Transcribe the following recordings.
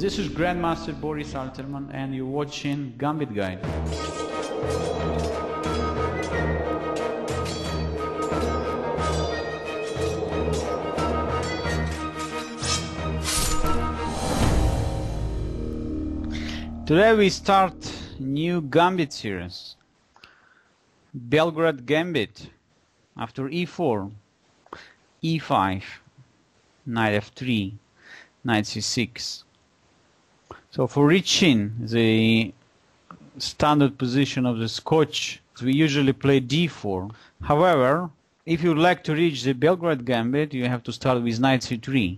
This is Grandmaster Boris Alterman and you're watching Gambit Guide. Today we start new Gambit series. Belgrade Gambit. After e4, e5, knight f3, knight c6. So for reaching the standard position of the Scotch, we usually play d4. However, if you like to reach the Belgrade Gambit, you have to start with knight c3.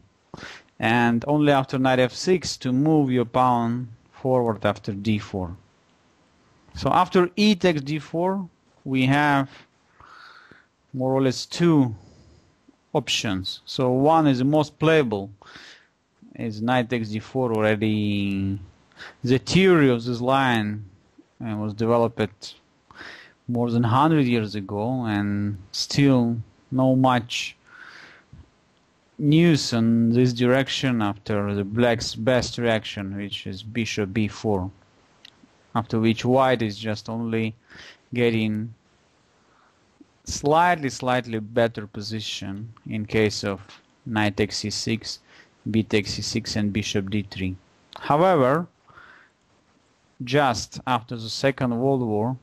And only after knight f6 to move your pawn forward after d4. So after e takes d4, we have more or less two options. So one is the most playable, is knight takes d4 already. The theory of this line was developed more than 100 years ago, and still no much news on this direction after the black's best reaction, which is bishop b4, after which white is just only getting slightly better position in case of knight takes c6, b takes c6 and bishop d3. However, just after the Second World War,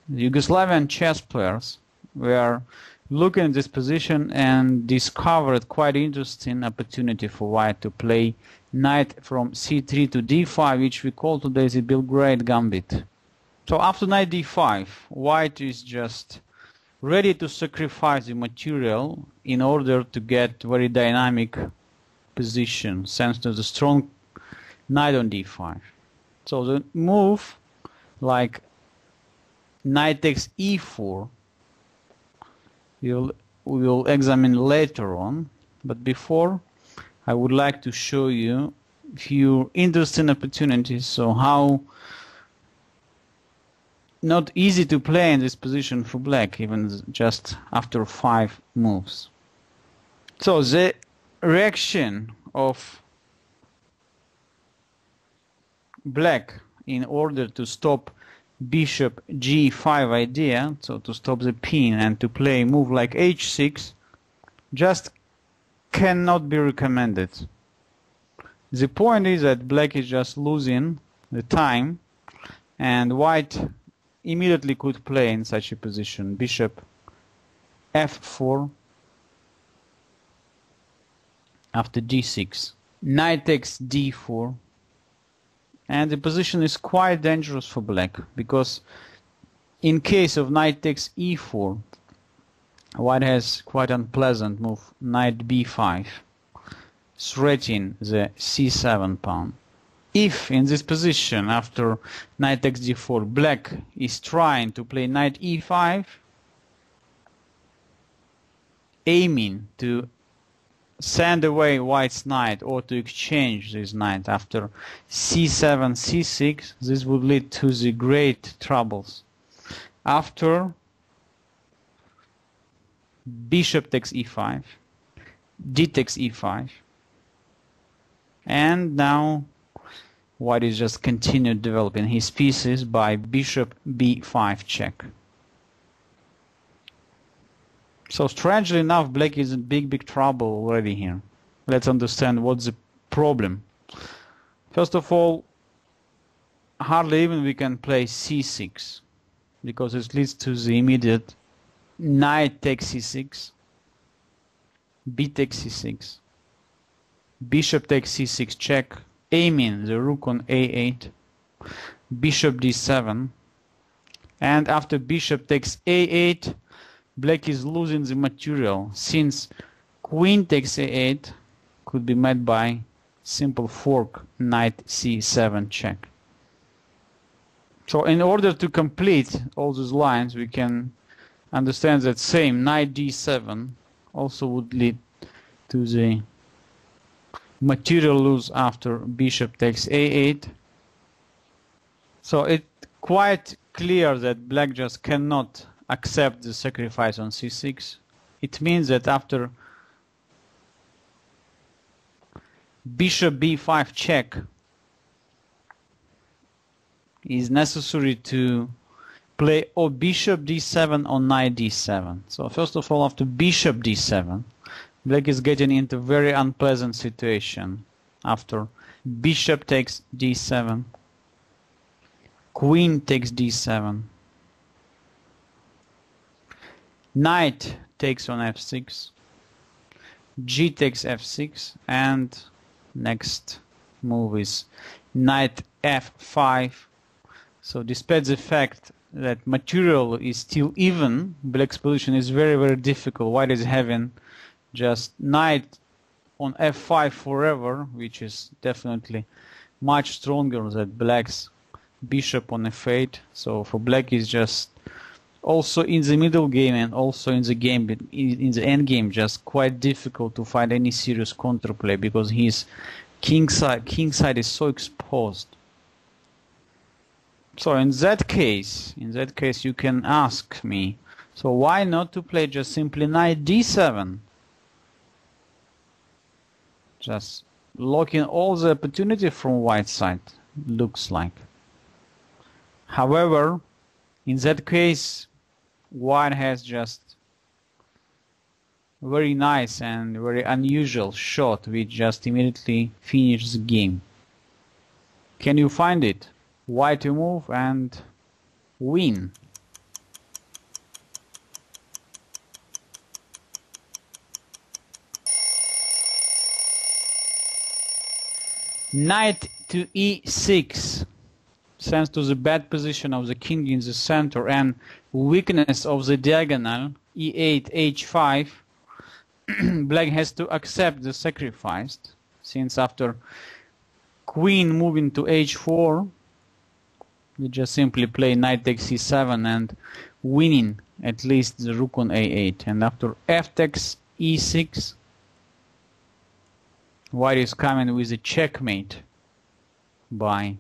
the Yugoslavian chess players were looking at this position and discovered quite interesting opportunity for white to play knight from c3 to d5, which we call today the Belgrade Gambit. So after knight d5, white is just ready to sacrifice the material in order to get very dynamic position thanks to the strong knight on d5. So the move like knight takes e4 we will examine later on, but before I would like to show you a few interesting opportunities. So how not easy to play in this position for black, even just after 5 moves. So the reaction of black in order to stop bishop g5 idea, so to stop the pin and to play a move like h6, just cannot be recommended. The point is that black is just losing the time, and white immediately could play in such a position. Bishop f4 after d6, knight takes d4, and the position is quite dangerous for black, because in case of knight takes e4, white has quite unpleasant move knight b5, threatening the c7 pawn. If in this position after knight takes d4 black is trying to play knight e5, aiming to send away white's knight or to exchange this knight after c7, c6, this would lead to the great troubles. After bishop takes e5, d takes e5, and now white is just continued developing his pieces by bishop b5 check. So strangely enough, black is in big trouble already here. Let's understand what's the problem. First of all, hardly even we can play c6, because it leads to the immediate knight takes c6, b takes c6, bishop takes c6 check, aiming the rook on a8, bishop d7, and after bishop takes a8, black is losing the material, since queen takes a8 could be met by simple fork knight c7 check. So in order to complete all these lines, we can understand that same knight d7 also would lead to the material lose after bishop takes a8. So it's quite clear that black just cannot accept the sacrifice on c6. It means that after bishop b5 check is necessary to play or bishop d7 or knight d7. So first of all, after bishop d7, black is getting into a very unpleasant situation. After bishop takes d7, queen takes d7, knight takes on f6, g takes f6, and next move is knight f5. So despite the fact that material is still even, black's position is very, very difficult. White is having just knight on f5 forever, which is definitely much stronger than black's bishop on f8. So for black is just also in the middle game and also in the game, in the end game, just quite difficult to find any serious counterplay because his king side is so exposed. So in that case you can ask me, so why not to play just simply knight d7? Just locking all the opportunity from white side, looks like. However, in that case, white has just very nice and very unusual shot which just immediately finishes the game. Can you find it? White to move and win. Knight to e6 sends to the bad position of the king in the center and weakness of the diagonal e8 h5. Black has to accept the sacrifice, since after queen moving to h4 we just simply play knight takes c7 and winning at least the rook on a8, and after f takes e6 white is coming with a checkmate by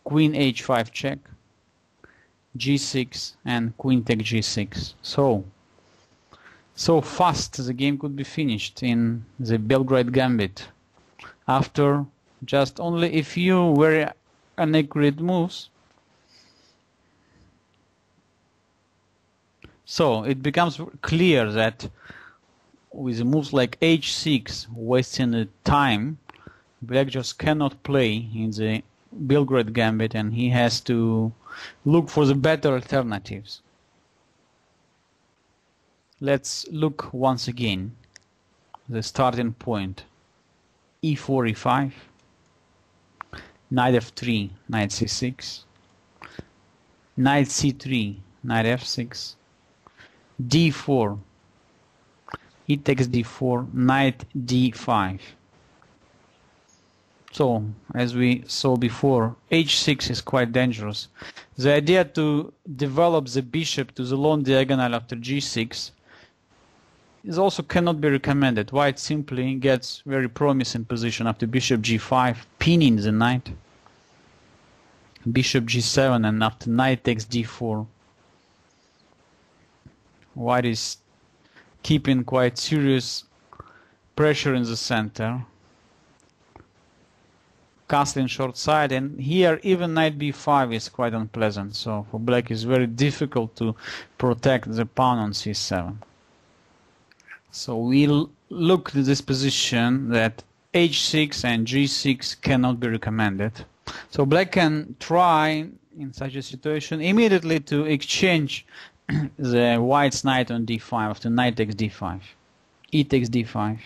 queen h5 check, g6 and queen takes g6. So fast the game could be finished in the Belgrade gambit after just only a few very inaccurate moves. So it becomes clear that with moves like h6 wasting the time, black just cannot play in the Belgrade gambit and he has to look for the better alternatives. Let's look once again the starting point. e4 e5, knight f3, knight c6, knight c3, knight f6, d4, he takes d4, knight d5. So, as we saw before, h6 is quite dangerous. The idea to develop the bishop to the long diagonal after g6 is also cannot be recommended. White simply gets very promising position after bishop g5, pinning the knight. Bishop g7 and after knight takes d4. White is keeping quite serious pressure in the center. Castling short side, and here even knight b5 is quite unpleasant. So for black it's very difficult to protect the pawn on c7. So we'll look at this position that h6 and g6 cannot be recommended. So black can try in such a situation immediately to exchange the white's knight on d5 after knight takes d5, e takes d5,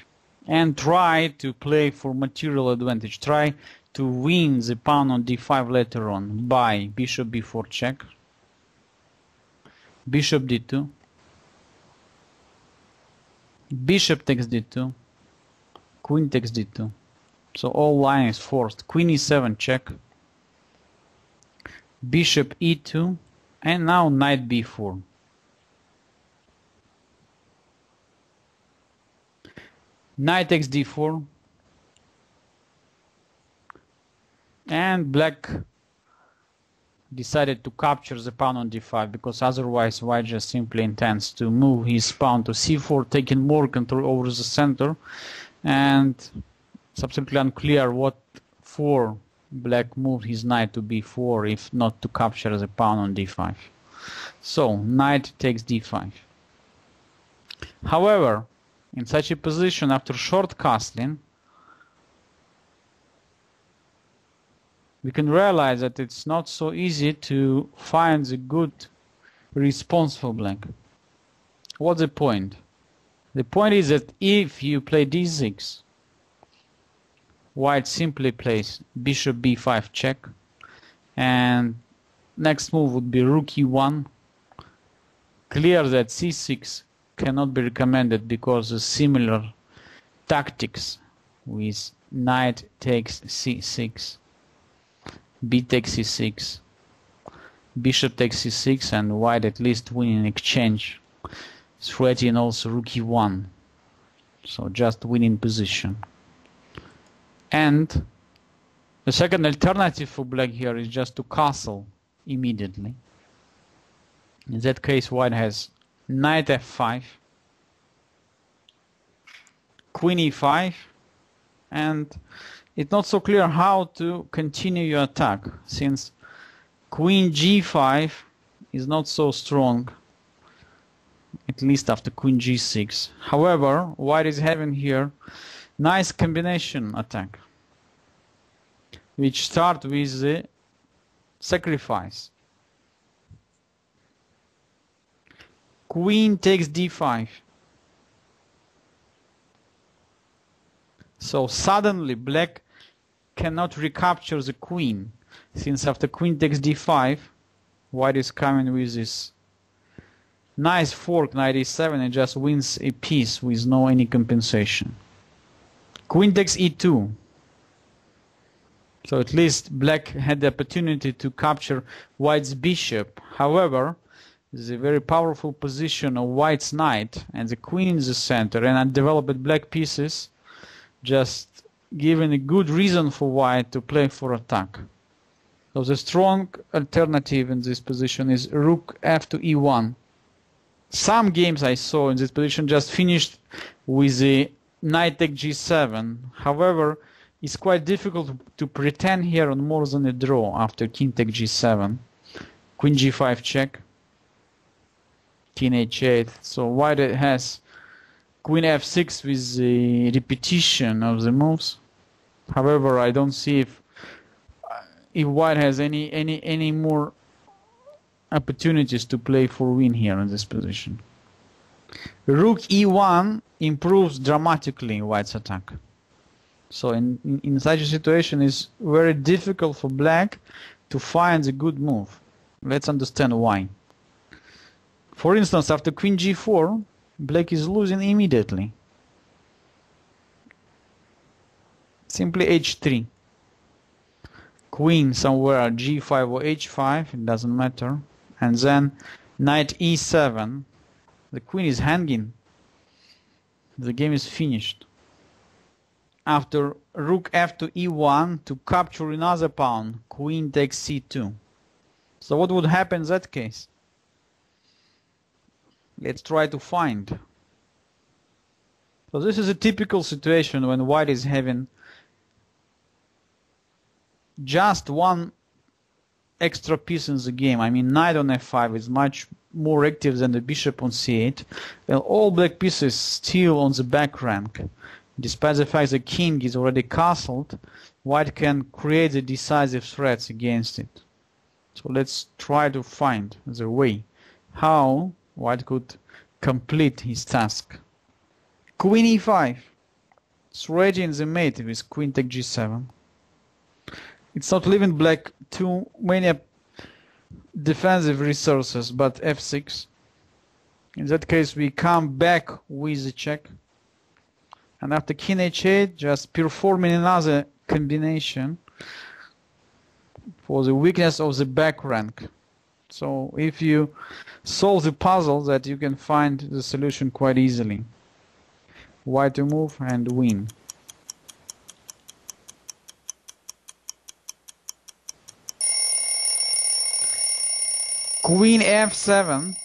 and try to play for material advantage. Try to win the pawn on d5 later on by bishop b4 check, bishop d2, bishop takes d2, queen takes d2. So all line is forced. Queen e7 check, bishop e2, and now knight b4. Knight takes d4, and black decided to capture the pawn on d5 because otherwise white just simply intends to move his pawn to c4, taking more control over the center, and It's absolutely unclear what for black moved his knight to b4 if not to capture the pawn on d5. So knight takes d5. However, in such a position, after short castling, we can realize that it's not so easy to find the good response for black. What's the point? The point is that if you play d6, white simply plays bishop b5 check, and next move would be rook e1. Clear that c6 cannot be recommended because of similar tactics with knight takes c6, b takes c6, bishop takes c6, and white at least win in exchange, threatening also rook e1. So just winning position. And the second alternative for black here is just to castle immediately. In that case, white has knight f5, queen e5, and it's not so clear how to continue your attack, since queen g5 is not so strong, at least after queen g6. However, white is having here nice combination attack, which start with the sacrifice. Queen takes d5. So suddenly black cannot recapture the queen, since after queen takes d5, white is coming with this nice fork, knight e7, and just wins a piece with no any compensation. Queen takes e2. So at least black had the opportunity to capture white's bishop. However, the very powerful position of white's knight and the queen in the center and undeveloped black pieces just giving a good reason for white to play for attack. So the strong alternative in this position is rook f to e1. Some games I saw in this position just finished with the knight take g7. However, it's quite difficult to pretend here on more than a draw after king take g7. Queen g5 check. King h8. So white has queen f6 with the repetition of the moves. However, I don't see if white has any more opportunities to play for win here in this position. Rook e1 improves dramatically white's attack. So in such a situation, it's very difficult for black to find a good move. Let's understand why. For instance, after queen g4, black is losing immediately. Simply h3. Queen somewhere g5 or h5, it doesn't matter. And then knight e7. The queen is hanging. The game is finished. After rook f to e1 to capture another pawn, queen takes c2. So what would happen in that case? Let's try to find. So this is a typical situation when white is having just one extra piece in the game. I mean, knight on f5 is much more active than the bishop on c8, and all black pieces still on the back rank. Despite the fact the king is already castled, white can create the decisive threats against it. So let's try to find the way how white could complete his task. Queen e5. It's ready in the mate with queen take g7. It's not leaving black too many defensive resources, but f6. In that case, we come back with the check. And after king h8, just performing another combination for the weakness of the back rank. So if you solve the puzzle, that you can find the solution quite easily. White to move and win. Queen f7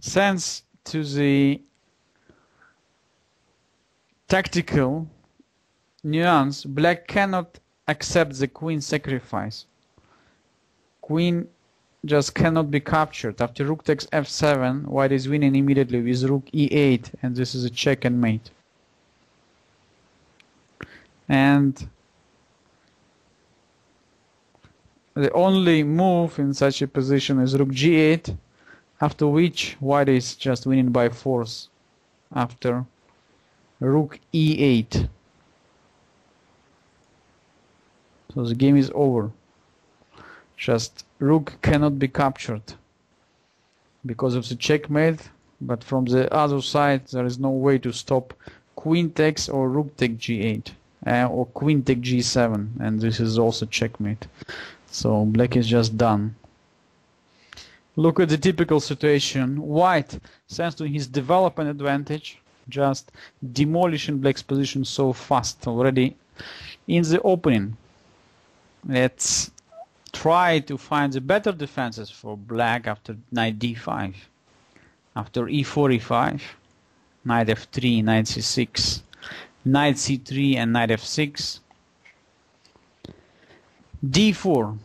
sends to the tactical nuance, black cannot accept the queen sacrifice. Queen just cannot be captured. After rook takes f7, white is winning immediately with rook e8, and this is a check and mate. And the only move in such a position is rook g8, after which white is just winning by force after rook e8. So the game is over. Just rook cannot be captured because of the checkmate, but from the other side there is no way to stop queen takes or rook take g8 or queen take g7, and this is also checkmate. So black is just done. Look at the typical situation. White, thanks to his development advantage, just demolishing black's position so fast already in the opening. Let's try to find the better defenses for black after knight d5. After e4, e5, knight f3, knight c6, knight c3 and knight f6, d4,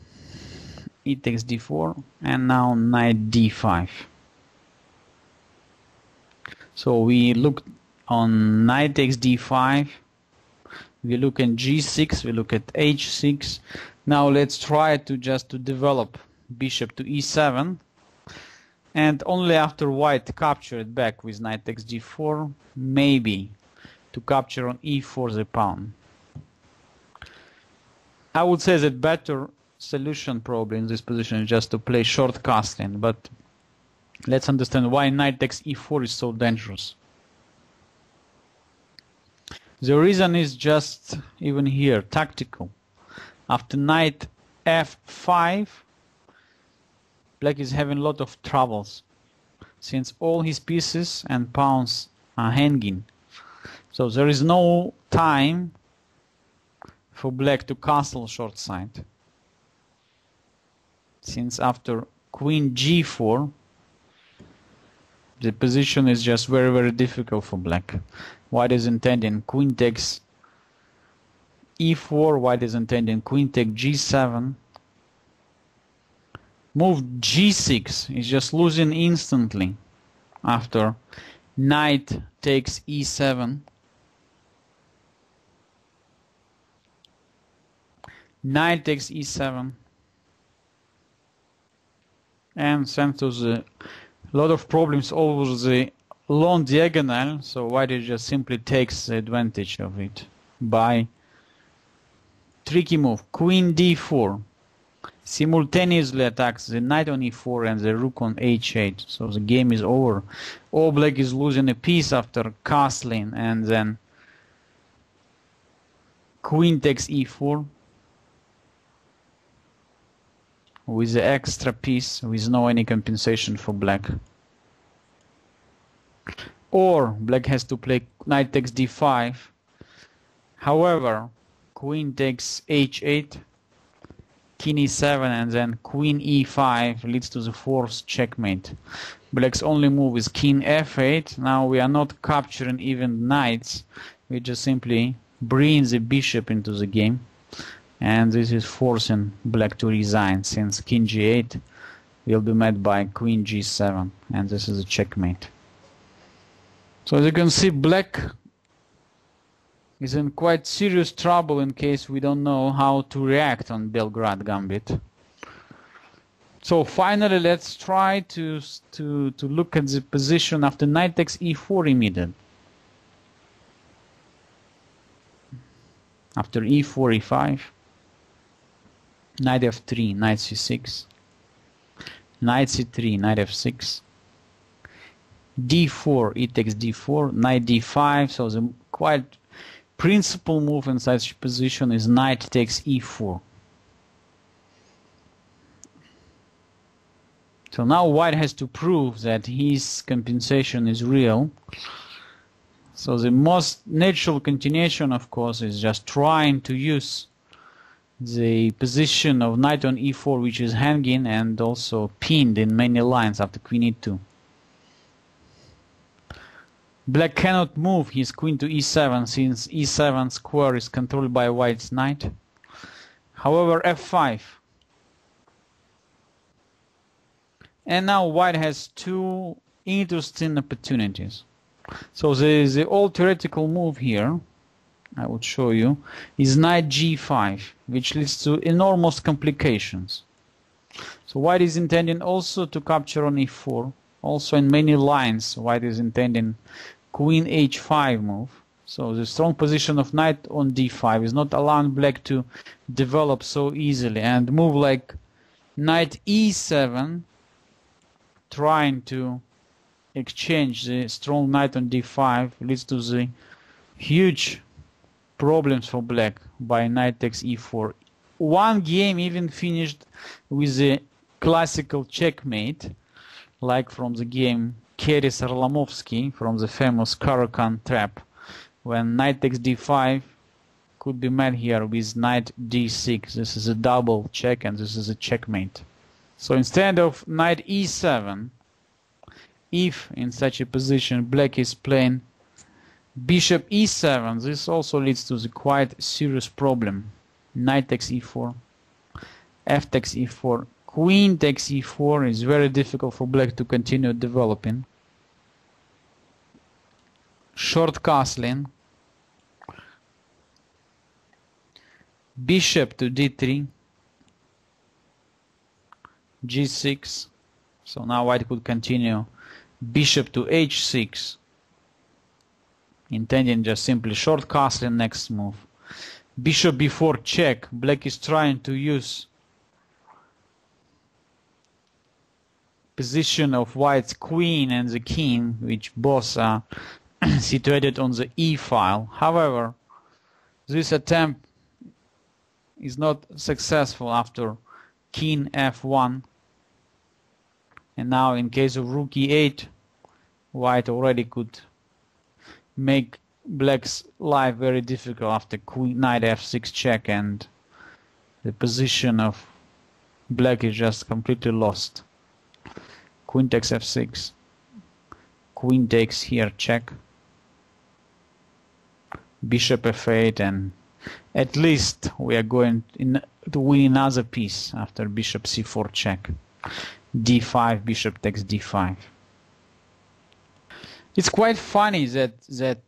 e takes d4, and now knight d5. So we look on knight takes d5, we look at g6, we look at h6. Now let's try to develop bishop to e7, and only after white capture it back with knight takes d4, maybe to capture on e4 the pawn. I would say that better solution probably in this position is just to play short castling, but let's understand why knight takes e4 is so dangerous. The reason is just even here tactical. After knight f5, black is having a lot of troubles since all his pieces and pawns are hanging. So there is no time for black to castle short side. Since after queen g4, the position is just very, very difficult for black. White is intending queen takes e4, white is intending queen takes g7. Move g6 is just losing instantly after knight takes e7. Knight takes e7. And sends us a lot of problems over the long diagonal, so white just simply takes the advantage of it by tricky move. Queen d4 simultaneously attacks the knight on e4 and the rook on h8, so the game is over. All black is losing a piece after castling, and then queen takes e4 with the extra piece with no any compensation for black. Or black has to play knight takes d5. However, queen takes h8, king e7, and then queen e5 leads to the fourth checkmate. Black's only move is king f8. Now we are not capturing even knights, we just simply bring the bishop into the game, and this is forcing black to resign, since king g8 will be met by queen g7, and this is a checkmate. So as you can see, black is in quite serious trouble in case we don't know how to react on Belgrade gambit. So finally, let's try to look at the position after knight takes e4 immediate. After e4, e5, knight f3, knight c6, knight c3, knight f6, d4, e takes d4, knight d5. So the quite principal move in such position is knight takes e4. So now white has to prove that his compensation is real. So the most natural continuation, of course, is just trying to use the position of knight on e4, which is hanging and also pinned in many lines after queen e2. Black cannot move his queen to e7 since e7 square is controlled by white's knight. However, f5. And now white has two interesting opportunities. So the old theoretical move here, I would show you, is knight g5, which leads to enormous complications. So white is intending also to capture on e4. Also in many lines, white is intending queen h5 move. So the strong position of knight on d5 is not allowing black to develop so easily. And move like knight e7, trying to exchange the strong knight on d5, leads to the huge problems for black by knight takes e4. One game even finished with the classical checkmate, like from the game Keres-Arlamovsky, from the famous Caro-Kann trap, when knight takes d5 could be met here with knight d6. This is a double check and this is a checkmate. So instead of knight e7, if in such a position black is playing bishop e7, this also leads to the quite serious problem. Knight takes e4, f takes e4, queen takes e4 is very difficult for black to continue developing. Short castling, bishop to d3, g6. So now white could continue bishop to h6, intending just simply short castling next move. Bishop b4 check. Black is trying to use position of white's queen and the king, which both are situated on the e file. However, this attempt is not successful after king f1. And now in case of rook e8, white already could make black's life very difficult after queen knight f6 check, and the position of black is just completely lost. Queen takes f6, queen takes here check, bishop f8, and at least we are going to win another piece after bishop c4 check. d5, bishop takes d5. It's quite funny that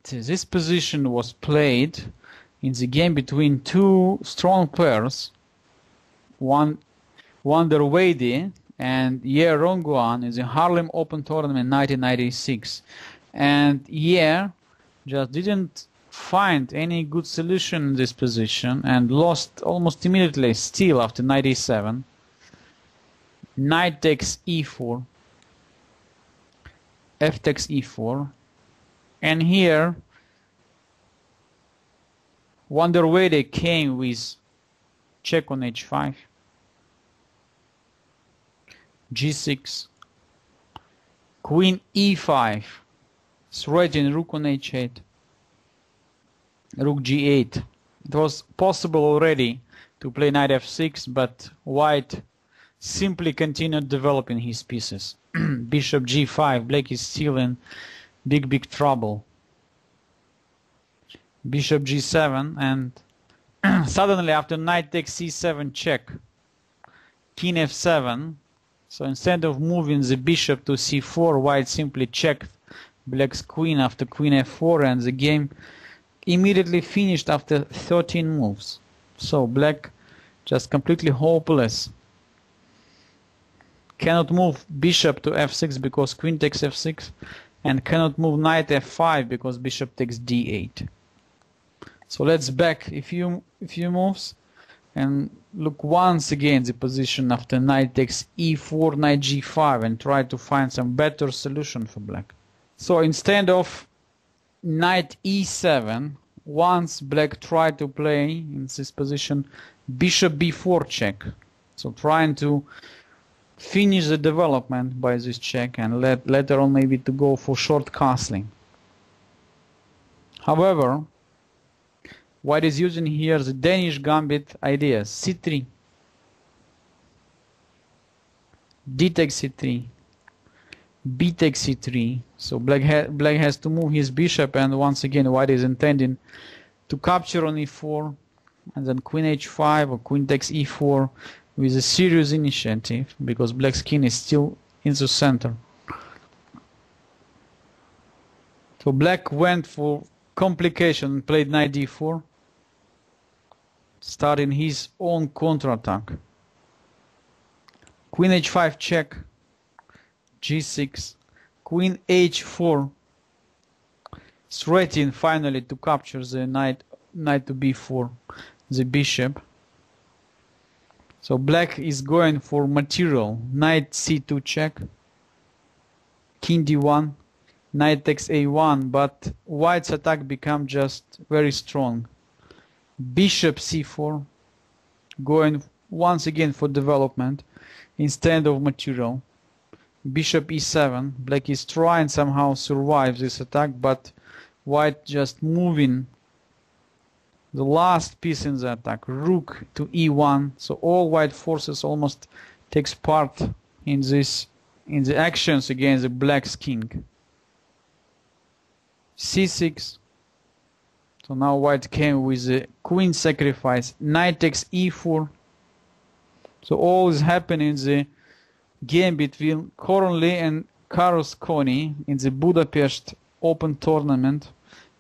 this position was played in the game between two strong players, one Derwady and Ye Rongguan, in the Harlem Open Tournament in 1996. And Ye just didn't find any good solution in this position and lost almost immediately still after knight e7. Knight takes e4, f takes e4, and here Derwady came with check on h5, g6, queen e5, threatening rook on h8, rook g8. It was possible already to play knight f6, but white simply continued developing his pieces. Bishop g5, black is still in big trouble. Bishop g7, and suddenly after knight takes c7 check, king f7. So instead of moving the bishop to c4, white simply checked black's queen after queen f4, and the game immediately finished after 13 moves. So black just completely hopeless. Cannot move bishop to f6 because queen takes f6, and cannot move knight f5 because bishop takes d8. So let's back a few moves and look once again the position after knight takes e4, knight g5, and try to find some better solution for black. So instead of knight e7, once black tried to play in this position bishop b4 check. So trying to finish the development by this check and later on maybe to go for short castling. However, white is using here the Danish gambit idea: c3, d takes c3, b takes c3. So black has to move his bishop, and once again white is intending to capture on e4, and then queen h5 or queen takes e4 with a serious initiative, because black's king is still in the center. So black went for complication and played knight d4, starting his own counterattack. Queen h5 check, g6, queen h4, threatening finally to capture the knight to b4, the bishop. So black is going for material. Knight c2 check, king d1, knight takes a1, but white's attack becomes just very strong. Bishop c4, going once again for development instead of material. Bishop e7, black is trying somehow survive this attack, but white just moving the last piece in the attack, rook to e1. So all white forces almost takes part in the actions against the black's king. c6. So now white came with the queen sacrifice. Knight takes e4. So all is happening in the game between Cornley and Carosconi in the Budapest Open Tournament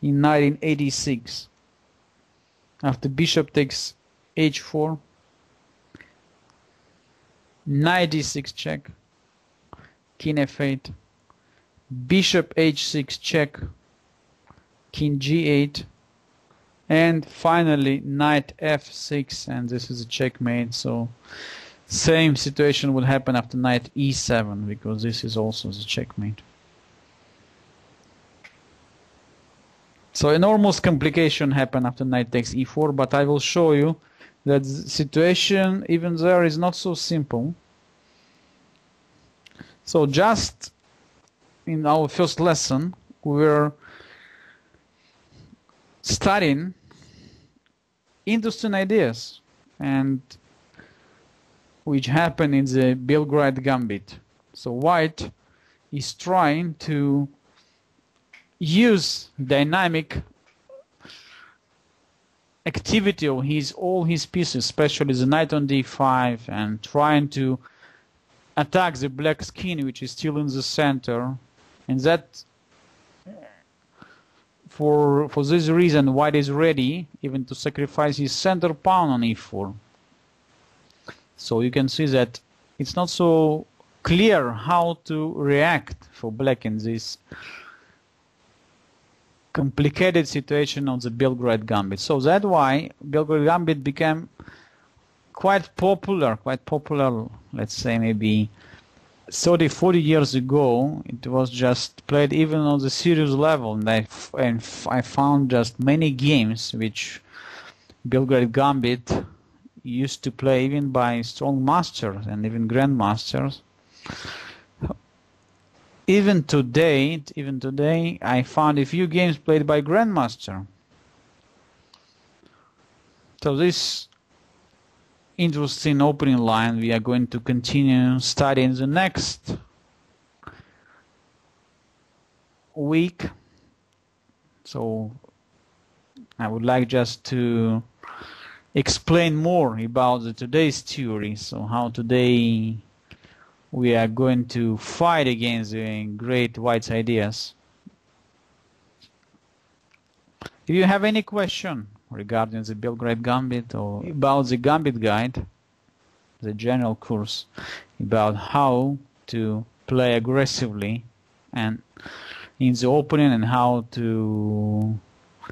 in 1986. After bishop takes h4, knight d6 check, king f8, bishop h6 check, king g8, and finally knight f6, and this is a checkmate. So same situation would happen after knight e7, because this is also the checkmate. So enormous complication happened after knight takes e4, but I will show you that the situation even there is not so simple. So just in our first lesson we were studying interesting ideas and which happen in the Belgrade gambit. So white is trying to use dynamic activity of all his pieces, especially the knight on d5, and trying to attack the black's king, which is still in the center. And that for this reason white is ready even to sacrifice his center pawn on e4. So you can see that it's not so clear how to react for black in this complicated situation of the Belgrade gambit. So that's why Belgrade gambit became quite popular, let's say maybe 30-40 years ago. It was just played even on the serious level, and I found just many games which Belgrade gambit used to play even by strong masters and even grandmasters. Even today, I found a few games played by grandmaster. So this interesting opening line we are going to continue studying the next week. So I would like just to explain more about today's theory. So how today we are going to fight against the great white's ideas. If you have any question regarding the Belgrade gambit or about the gambit guide, the general course about how to play aggressively and in the opening and how to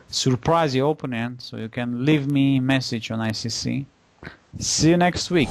surprise the opponent, so you can leave me a message on ICC. See you next week.